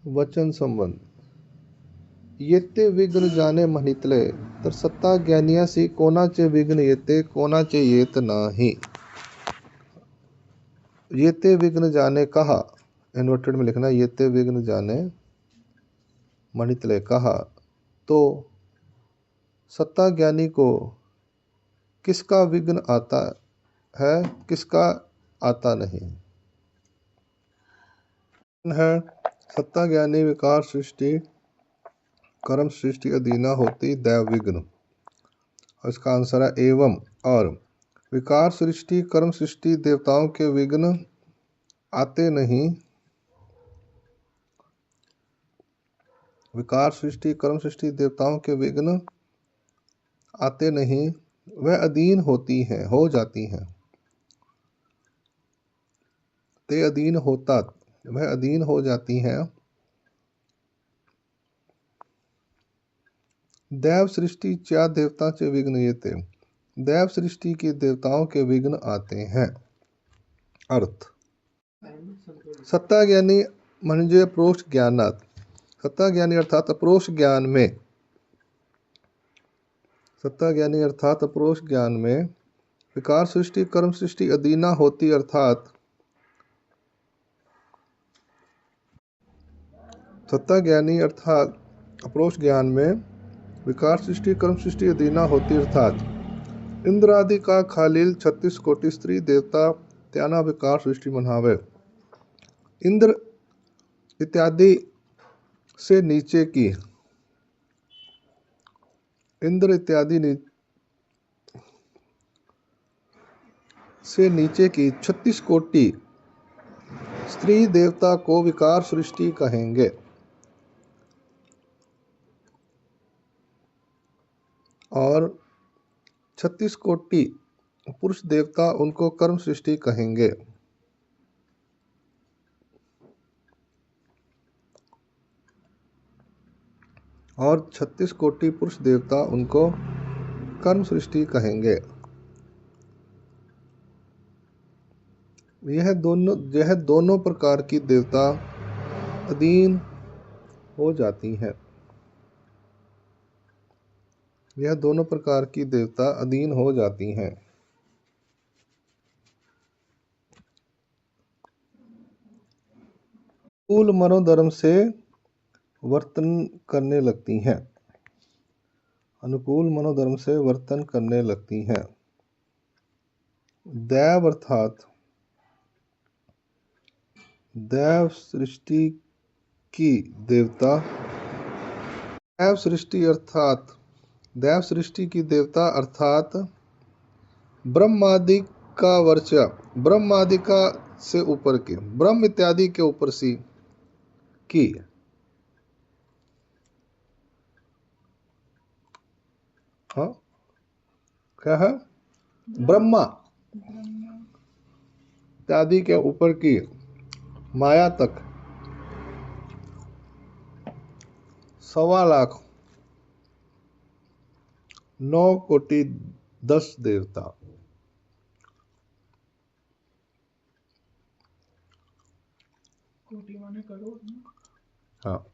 वचन संबंध येते विघ्न जाणे म्हणितले तर सत्ता ज्ञानियासी कोणाचे विघ्न येते कोणाचे येत नाही। येते विघ्न जाने कहा, इन्वर्टेड में लिखना, येते विघ्न जाने मणितले कहा तो सत्ता ज्ञानी को किसका विघ्न आता है किसका आता नहीं है। सत्ता ज्ञानी विकार सृष्टि कर्म सृष्टि अधीना होती दैव विघ्न। इसका आंसर है एवं। और विकार सृष्टि कर्म सृष्टि देवताओं के विघ्न आते नहीं। विकार सृष्टि कर्म सृष्टि देवताओं के विघ्न आते नहीं, वह अधीन होती हैं हो जाती हैं। ते अधीन होता, वह अधीन हो जाती हैं। दैव सृष्टि च्या देवताचे विघ्न येते, दैव सृष्टि के देवताओं के विघ्न आते हैं। अर्थ सत्ता ज्ञानी म्हणजे अप्रोक्ष ज्ञानात, सत्ता ज्ञानी अर्थात अप्रोक्ष ज्ञान में, सत्ता ज्ञानी अर्थात अप्रोक्ष ज्ञान में विकार सृष्टि कर्म सृष्टि अधीना होती अर्थात सत्ता ज्ञानी अर्थात अप्रोक्ष ज्ञान में विकार सृष्टि कर्म सृष्टि अधीना होती अर्थात इंद्र आदि का खालील 36 कोटि स्त्री देवता त्याना विकार सृष्टि मनावे। इंद्र इत्यादि से नीचे की, इंद्र इत्यादि से नीचे की 36 कोटि स्त्री देवता को विकार सृष्टि कहेंगे और 36 कोटि पुरुष देवता उनको कर्म सृष्टि कहेंगे। और 36 कोटि पुरुष देवता उनको कर्म सृष्टि कहेंगे। यह दोनों प्रकार की देवता अधीन हो जाती हैं। यह दोनों प्रकार की देवता अधीन हो जाती हैं। अनुकूल मनोधर्म से वर्तन करने लगती हैं, अनुकूल मनोधर्म से वर्तन करने लगती हैं। दैव अर्थात दैव सृष्टि की देवता, दैव सृष्टि अर्थात दैव सृष्टि की देवता अर्थात ब्रह्मादि का वर्चा, ब्रह्मादि का से ऊपर के, ब्रह्म इत्यादि के ऊपर सी की, हाँ क्या है, ब्रह्मा इत्यादि के ऊपर की माया तक 1.25 9 कोटि 10 देवता। कोटि माने करोड़। हाँ।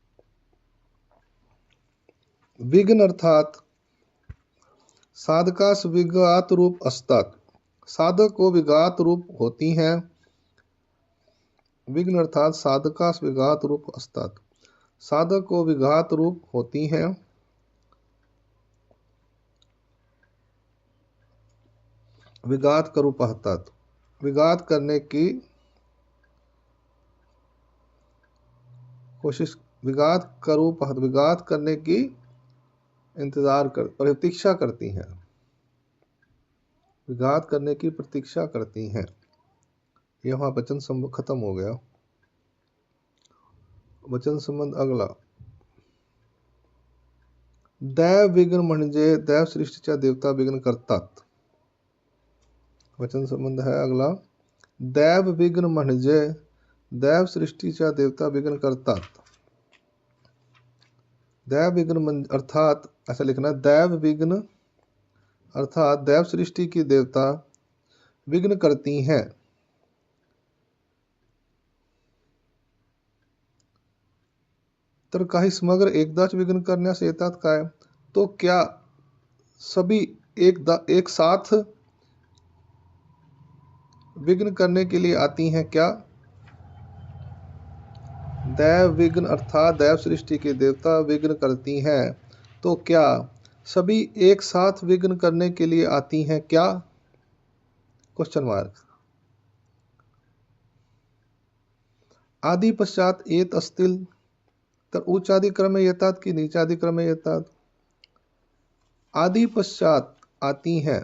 विघ्न अर्थात साधकास विघात रूप असतात, साधक को विघात रूप होती हैं। विघ्न अर्थात साधकास विघात रूप असतात, साधक को विघात रूप होती हैं। विघात का रूप असतात, विघात करने की कोशिश, विघात का रूप, विघात करने की इंतजार कर प्रतीक्षा करती हैं, विघात करने की प्रतीक्षा करती हैं। यह वहां वचन संबंध खत्म हो गया। वचन संबंध अगला, दैव विघ्न म्हणजे दैव सृष्टीच्या देवता विघ्न करतात। वचन संबंध है अगला, दैव विघ्न म्हणजे दैव सृष्टीच्या देवता विघ्न करतात। दैव विघ्न अर्थात ऐसा लिखना, दैव विघ्न अर्थात दैव सृष्टि की देवता विघ्न करती हैं। तर काही समग्र एकदाच विघ्न करण्यास येतात काय? तो क्या सभी एक साथ विघ्न करने के लिए आती हैं क्या? दैव विघ्न अर्थात दैव सृष्टि के देवता विघ्न करती हैं, तो क्या सभी एक साथ विघ्न करने के लिए आती हैं क्या? Question mark. आदि पश्चात एत असतील तर उच्चादि क्रमे येतात की नीचादि क्रमे येतात? आदि पश्चात आती हैं,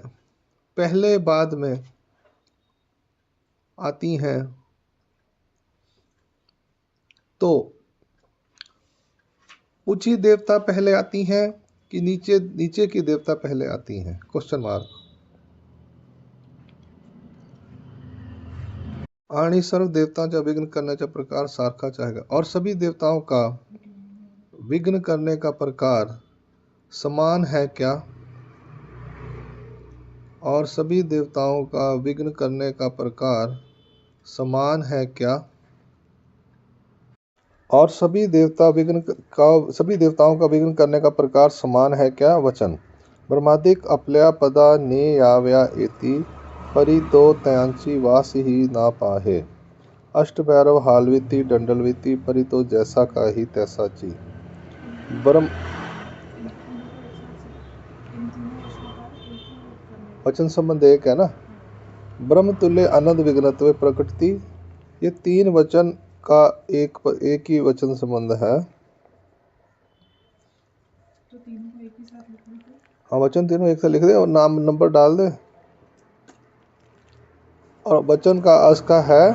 पहले बाद में आती हैं, तो ऊंची देवता पहले आती हैं कि नीचे की देवता पहले आती हैं? Question mark. आणि सर्व देवतांचा विघ्न करण्याचा प्रकार सारखाच आहे का? और सभी देवताओं का विघ्न करने का प्रकार समान है क्या? और सभी देवताओं का विघ्न करने का प्रकार समान है क्या? और सभी देवताओं का विघ्न करने का प्रकार समान है क्या? वचन। ब्रह्मादिक अपल्या पदा ने याव्या एति परितो तयांची वास ही ना पाहे। अष्ट भैरव हालविति दंडलविति परितो जैसा का ही तैसा ची। ब्रह्म वचन संबंध एक है ना। ब्रह्म तुल्य अनंत विघ्नत्व प्रकृति, ये तीन वचन का एक ही वचन संबंध है। तो तीनों को एक ही साथ लिख दे। हाँ, वचन तीनों एक साथ लिख दे और नाम नंबर डाल दे। और वचन का अर्थ का है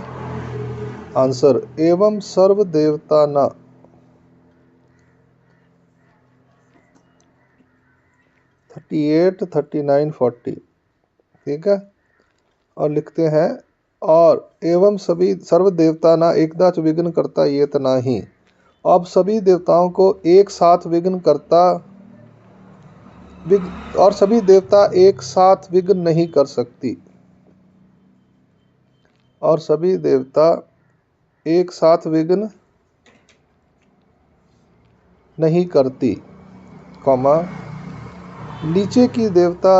आंसर। एवं सर्व देवता न 38, 39, 40, ठीक है। और लिखते हैं और एवं सभी सर्व देवता ना एकदाच विघ्न करता ये तना ही। अब सभी देवताओं को एक साथ विघ्न करता और सभी देवता एक साथ विघ्न नहीं कर सकती, और सभी देवता एक साथ विघ्न नहीं करती, कॉमा नीचे की देवता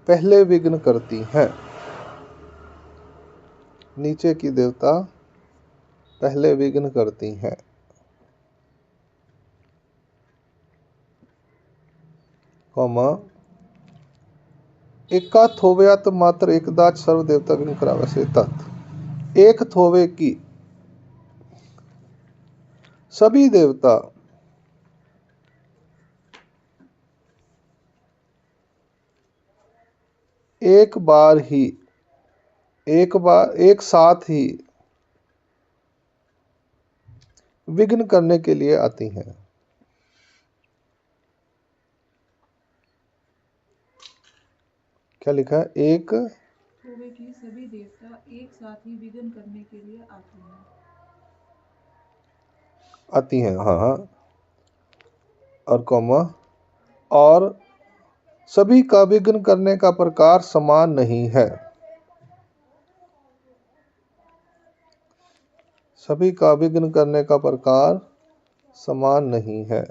पहले विघ्न करती हैं। नीचे की देवता पहले विघ्न करती हैं, कॉमा एका थोव्यात मात्र एकदाच सर्व देवता विघ्न करावयास येतात। एक थोवे की सभी देवता एक साथ ही विघ्न करने के लिए आती हैं। क्या लिखा है? एक थोवे की सभी देवता एक साथ ही विघ्न करने के लिए आती हैं, हाँ हाँ। और कॉमा और सभी का विघ्न करने का प्रकार समान नहीं है। सभी का विघ्न करने का प्रकार समान नहीं है।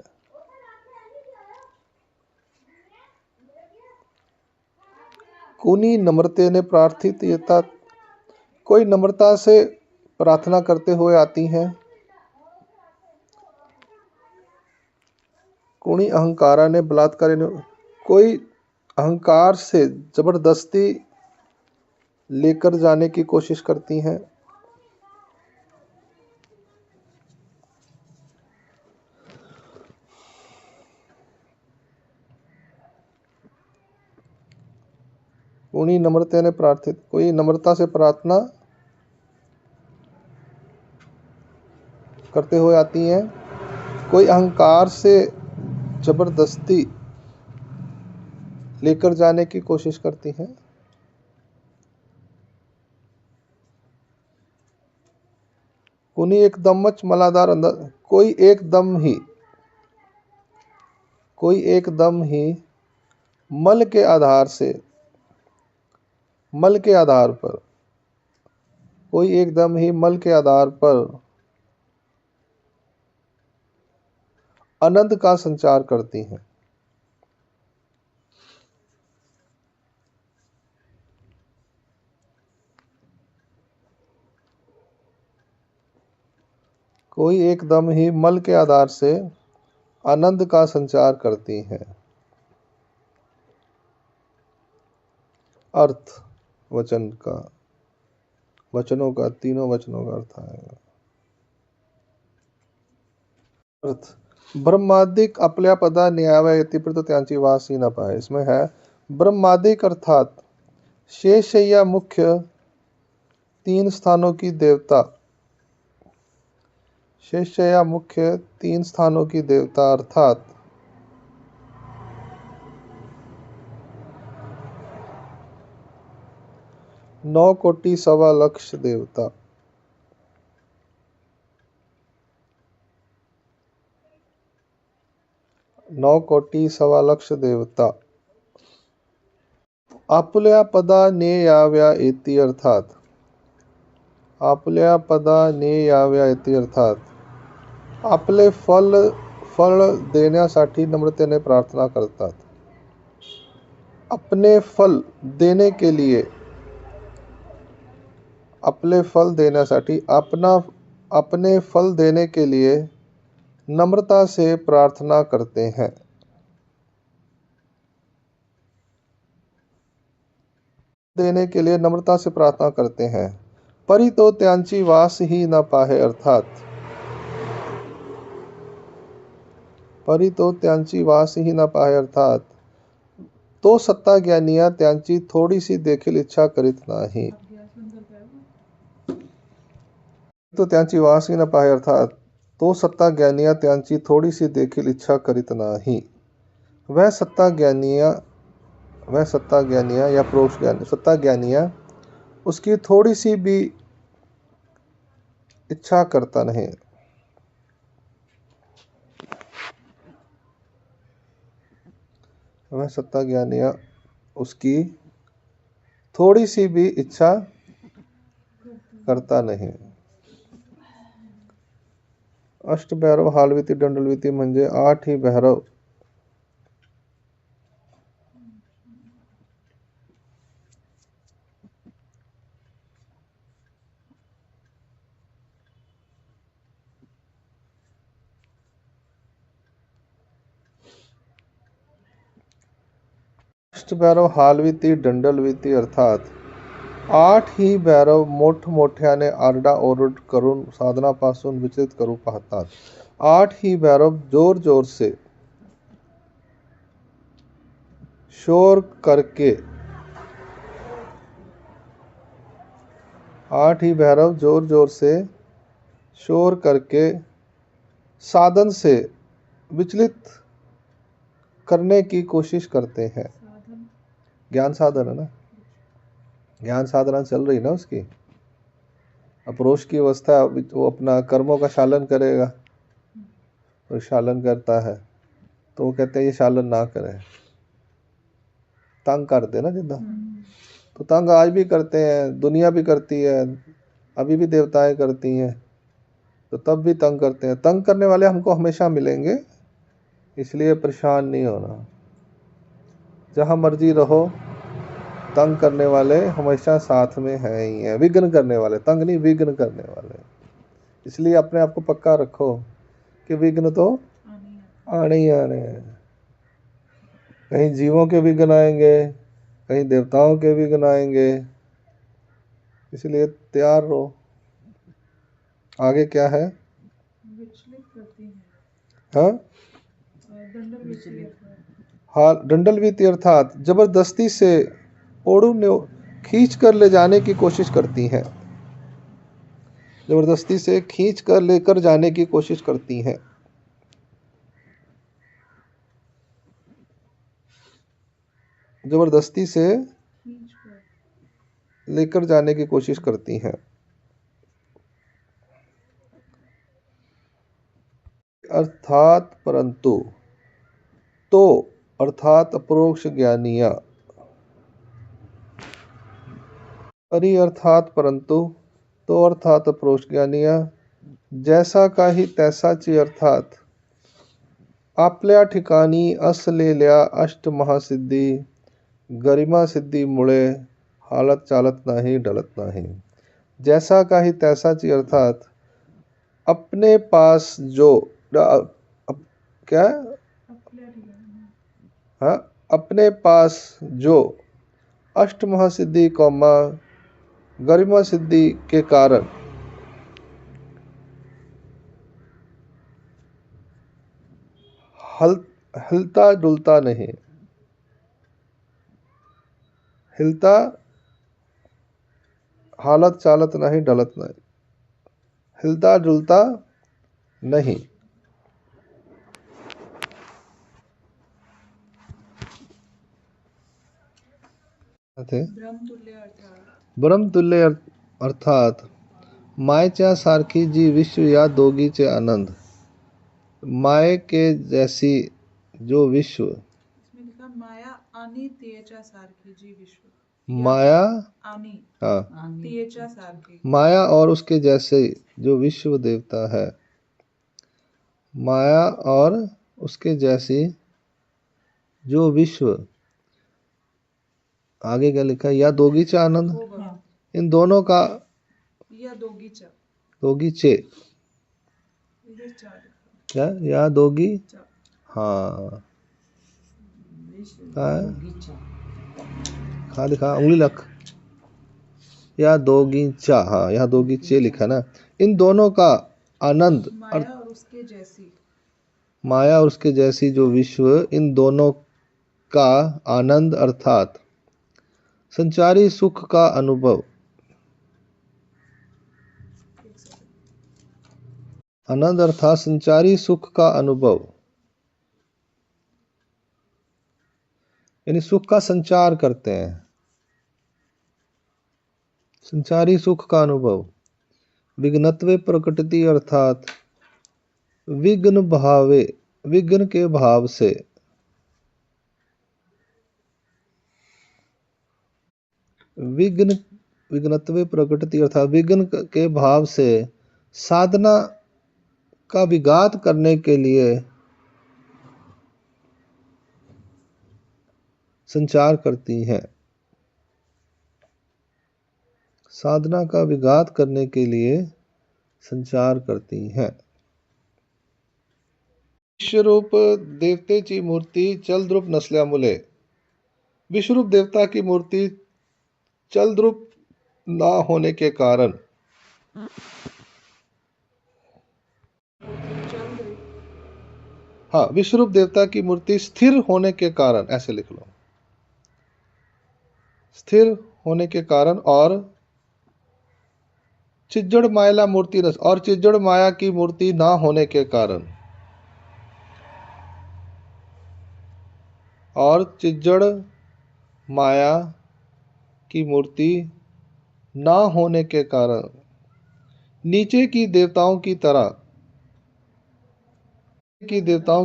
कुनी नम्रते ने प्रार्थित येतात, कोई नम्रता से प्रार्थना करते हुए आती हैं। कुणी अहंकारा ने बलात्कार, कोई अहंकार से जबरदस्ती लेकर जाने की कोशिश करती हैं। कुणी नम्रते ने प्रार्थित, कोई नम्रता से प्रार्थना करते हुए आती हैं। कोई अहंकार से जबरदस्ती लेकर जाने की कोशिश करती हैं। कुनी एकदमच मलादार अंदर, कोई एकदम ही मल के आधार पर, कोई एकदम ही मल के आधार पर आनंद का संचार करती हैं। कोई एकदम ही मल के आधार से आनंद का संचार करती हैं। अर्थ वचनों का तीनों वचनों का अर्थ आएगा। अर्थ ब्रह्मादिक आपल्या पदा न्याव्या यतिप्रत त्यांची वास ही न पाए। इसमें है ब्रह्मादिक अर्थात शेष या मुख्य तीन स्थानों की देवता, शेष या मुख्य तीन स्थानों की देवता अर्थात 9 कोटि सवा लक्ष देवता, 9 कोटि सवा लक्ष देवता आपल्या पदा नेयाव्या इति अर्थात आपल्या पदा नेयाव्या इति अर्थात आपले फळ देण्यासाठी नम्रतेने प्रार्थना करतात। अपने फल देने के लिए, अपने फल देण्यासाठी अपने फल देने के लिए नम्रता से प्रार्थना करते हैं। देने के लिए नम्रता से प्रार्थना करते हैं। परी तो त्यांची वास ही न पाहे अर्थात परी तो त्यांची वास ही न पाहे अर्थात तो सत्ता ज्ञानिया त्यांची थोडीशी देखील इच्छा करीत नाही। तो त्यांची वास ही न पाहे अर्थात तो सत्ता ज्ञानिया त्यांची थोडीशी देखील इच्छा करीत नाही। वह सत्ता ज्ञानिया या परोक्ष ज्ञानी, सत्ता ज्ञानिया उसकी थोड़ी सी भी इच्छा करता नहीं। वह सत्ता ज्ञानिया उसकी थोड़ी सी भी इच्छा करता नहीं। अष्टभैरव हालविती दंडलविती म्हणजे 8 ही भैरव अष्टभैरव हालविती दंडलविती अर्थात 8 ही भैरव मोठमोठ्याने आरडाओरड करून साधनापासून विचलित करू पाहतात। 8 ही भैरव जोर जोर से शोर करके 8 ही भैरव जोर जोर से शोर करके साधन से विचलित करने की कोशिश करते हैं। ज्ञान साधन है ना, ज्ञान साधना चल रही ना उसकी। अपरोक्ष की अवस्था वो अपना कर्मों का शालन करेगा, तो शालन करता है तो वो कहते हैं ये शालन ना करे, तंग कर दे ना जितना। तो तंग आज भी करते हैं, दुनिया भी करती है, अभी भी देवताएं करती हैं, तो तब भी तंग करते हैं। तंग करने वाले हमको हमेशा मिलेंगे, इसलिए परेशान नहीं होना। जहाँ मर्जी रहो, तंग करने वाले हमेशा साथ में हैं ही हैं। विघ्न करने वाले, तंग नहीं, विघ्न करने वाले। इसलिए अपने आप को पक्का रखो कि विघ्न तो आने ही आने हैं। कहीं जीवों के विघ्न आएंगे, कहीं देवताओं के विघ्न आएंगे, इसलिए तैयार रहो। आगे क्या है? विचलित करती हैं। हाँ, दंडलवीती अर्थात जबरदस्ती से ओढ़ू ने खींच कर ले जाने की कोशिश करती हैं। जबरदस्ती से खींच कर लेकर जाने की कोशिश करती हैं। जबरदस्ती से लेकर जाने की कोशिश करती हैं। अर्थात परंतु, तो अर्थात अपरोक्ष ज्ञानिया, परि अर्थात परंतु, तो अर्थात अपरोक्ष ज्ञानिया जैसा का ही तैसा ची अर्थात आपल्या ठिकाणी असलेल्या अष्टमहासिद्धी गरिमा सिद्धीमुळे हालत चालत नाही ढळत नाही. जैसा काही तैसाची अर्थात अपने पास जो क्या हाँ अपने पास जो अष्टमहासिद्धि कौमा गरिमा सिद्धि के कारण हिलता डुलता नहीं, हिलता हालत चालत नहीं ढलत नहीं, हिलता डुलता नहीं। ब्रह्मतुल्य अर्थात ब्रह्मतुल्य अर्थात मायेच्या सारखी जी विश्व या दोघीचे आनंद, माये के जैसी जो विश्व, इसमें लिखा माया आणि तेजा सारखी जी विश्व, माया आणि हाँ तेजा सारखी, माया और उसके जैसे जो विश्व देवता है, माया और उसके जैसी जो विश्व, आगे क्या लिखा है, या दोगीचा आनंद, इन दोनों का या दोगीचा दोगीचे इधर चार क्या या दोगी हाँ हाँ लिखा उंगली लख या दोगीचा, हाँ यहाँ दोगीचे लिखा ना। इन दोनों का आनंद माया और उसके जैसी, माया और उसके जैसी जो विश्व, इन दोनों का आनंद अर्थात संचारी सुख का अनुभव, आनंद अर्थात संचारी सुख का अनुभव, यानी सुख का संचार करते हैं, संचारी सुख का अनुभव। विघ्नत्वे प्रकटति अर्थात विघ्न भावे, विघ्न के भाव से, विघ्न विघ्नत्वे प्रकटति अर्थात विघ्न के भाव से साधना का विघात करने के लिए संचार करती हैं, साधना का विघात करने के लिए संचार करती हैं। विश्वरूप देवतेची मूर्ति चलद्रुप नसल्यामुळे, विश्वरूप देवता की मूर्ति चलद्रुप ना होने के कारण, हाँ विश्वरूप देवता की मूर्ति स्थिर होने के कारण, ऐसे लिख लो, स्थिर होने के कारण, और चिज्जड़ माया मूर्ति और चिज्जड़ माया की मूर्ति ना होने के कारण, और चिज्जड़ माया की मूर्ति ना होने के कारण नीचे की देवताओं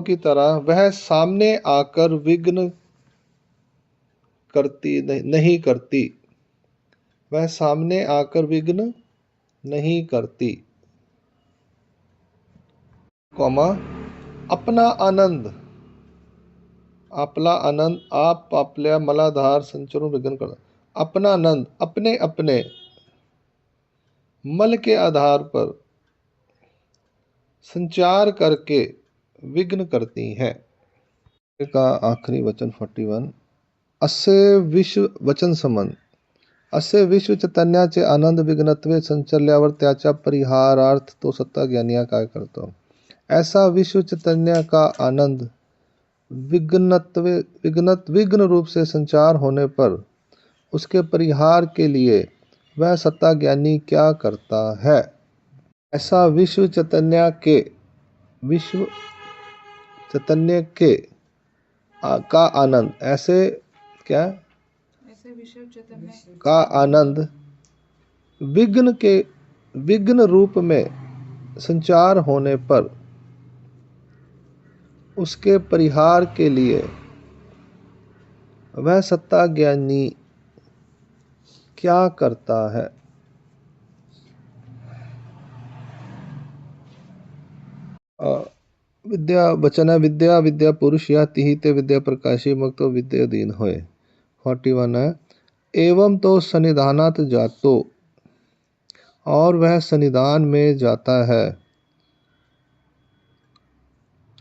की तरह वह सामने आकर विघ्न करती नहीं करती, वह सामने आकर विघ्न नहीं करती, कौमा अपना आनंद, आपला आनंद, आप आपल्या मलाधार संचरून विघ्न कर, अपना आनंद अपने अपने मल के आधार पर संचार करके विघ्न करती हैं। का आखिरी वचन 41, असे विश्व वचन संबंध, असे विश्व चैतन्याचे आनंद विघ्नत्वे संचल्यावर त्याच्या परिहारार्थ तो सत्ता ज्ञानिया काय करतो। ऐसा विश्व चैतन्य का आनंद विघ्न रूप से संचार होने पर उसके परिहार के लिए वह सत्ता ज्ञानी क्या करता है। ऐसा विश्व चैतन्य का आनंद, ऐसे क्या, ऐसे विश्व चैतन्य का आनंद विघ्न रूप में संचार होने पर उसके परिहार के लिए वह सत्ता ज्ञानी क्या करता है। विद्या वचन है, विद्या विद्या पुरुष या तिहिते विद्या प्रकाशी मग तो विद्या दीन होए। 41 है, एवं तो सन्निधानात जातो, और वह सन्निधान में जाता है,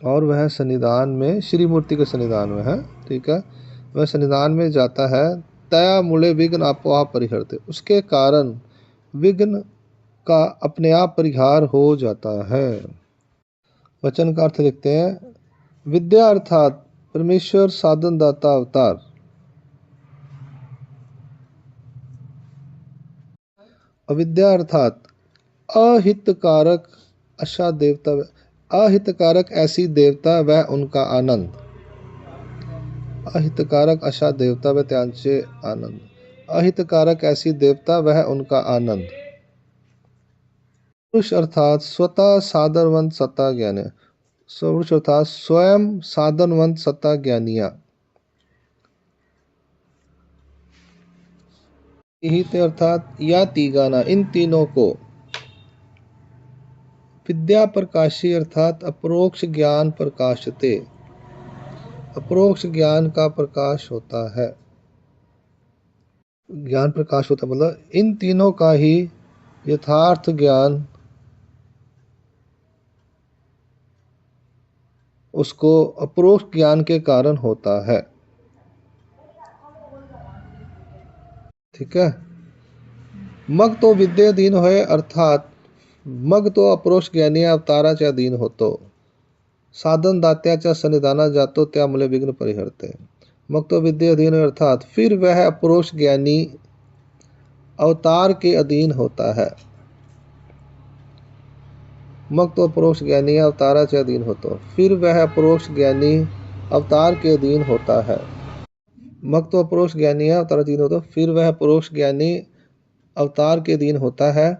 और वह सन्निधान में, श्री मूर्ति के सन्निधान में है, ठीक है, वह सन्निधान में जाता है, तया मूले विघ्न अपोहा परिहरते, उसके कारण विघ्न का अपने आप परिहार हो जाता है। वचन का अर्थ लिखते हैं, विद्या अर्थात परमेश्वर साधन दाता अवतार, अविद्या अर्थात अहितकारक अशा देवता, अहितकारक ऐसी देवता वह उनका आनंद, अहितकारक अशा देवता व त्यांचे आनंद, अहितकारक ऐसी देवता वह उनका आनंद। पुरुष अर्थात स्वतः साधनवंत सत्ता ज्ञानी, पुरुष अर्थात स्वयं साधनवंत सत्ता ज्ञानिया। निहित अर्थात या तीगाना, इन तीनों को। विद्या प्रकाशी अर्थात अपरोक्ष ज्ञान प्रकाशते, अपरोक्ष ज्ञान का प्रकाश होता है, ज्ञान प्रकाश होता है, मतलब इन तीनों का ही यथार्थ ज्ञान उसको अपरोक्ष ज्ञान के कारण होता है, ठीक है। मग तो विद्याधीन होए अर्थात मग तो अपरोक्ष ज्ञानी अवताराच्या अधीन होतो, साधन दात्याच्या सन्निधानात जातो त्यामुळे विघ्न परिहरते। मग तो विद्याधीन अर्थात फिर वह अपरोक्ष ज्ञानी अवतार के अधीन होता है, मग तो अपरोक्ष ज्ञानी अवताराच्या अधीन होतो, फिर वह अपरोक्ष ज्ञानी अवतार के अधीन होता है। मग तो अपरोक्ष ज्ञानी अवतार अधीन होता, फिर वह अपरोक्ष ज्ञानी अवतार के अधीन होता है।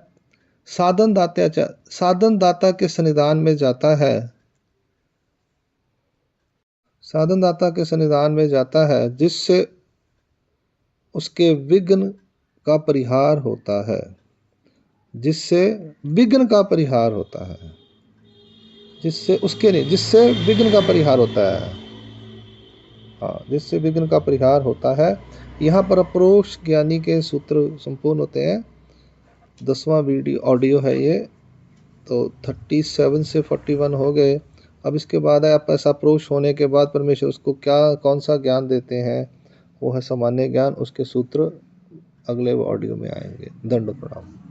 साधन दाता के सन्निधान में जाता है, साधन दाता के सन्निधान में जाता है, जिससे उसके विघ्न का परिहार होता है, जिससे विघ्न का परिहार होता है, जिससे उसके नहीं, जिससे विघ्न का परिहार होता है, हाँ, जिससे विघ्न का परिहार होता है। यहाँ पर अपरोक्ष ज्ञानी के सूत्र संपूर्ण होते हैं। 10वां वीडियो ऑडियो है ये, तो 37 से 41 हो गए। अब इसके बाद है, आप ऐसा अपरोक्ष होने के बाद परमेश्वर उसको क्या कौन सा ज्ञान देते हैं, वो है सामान्य ज्ञान। उसके सूत्र अगले ऑडियो में आएंगे। दंड प्रणाम।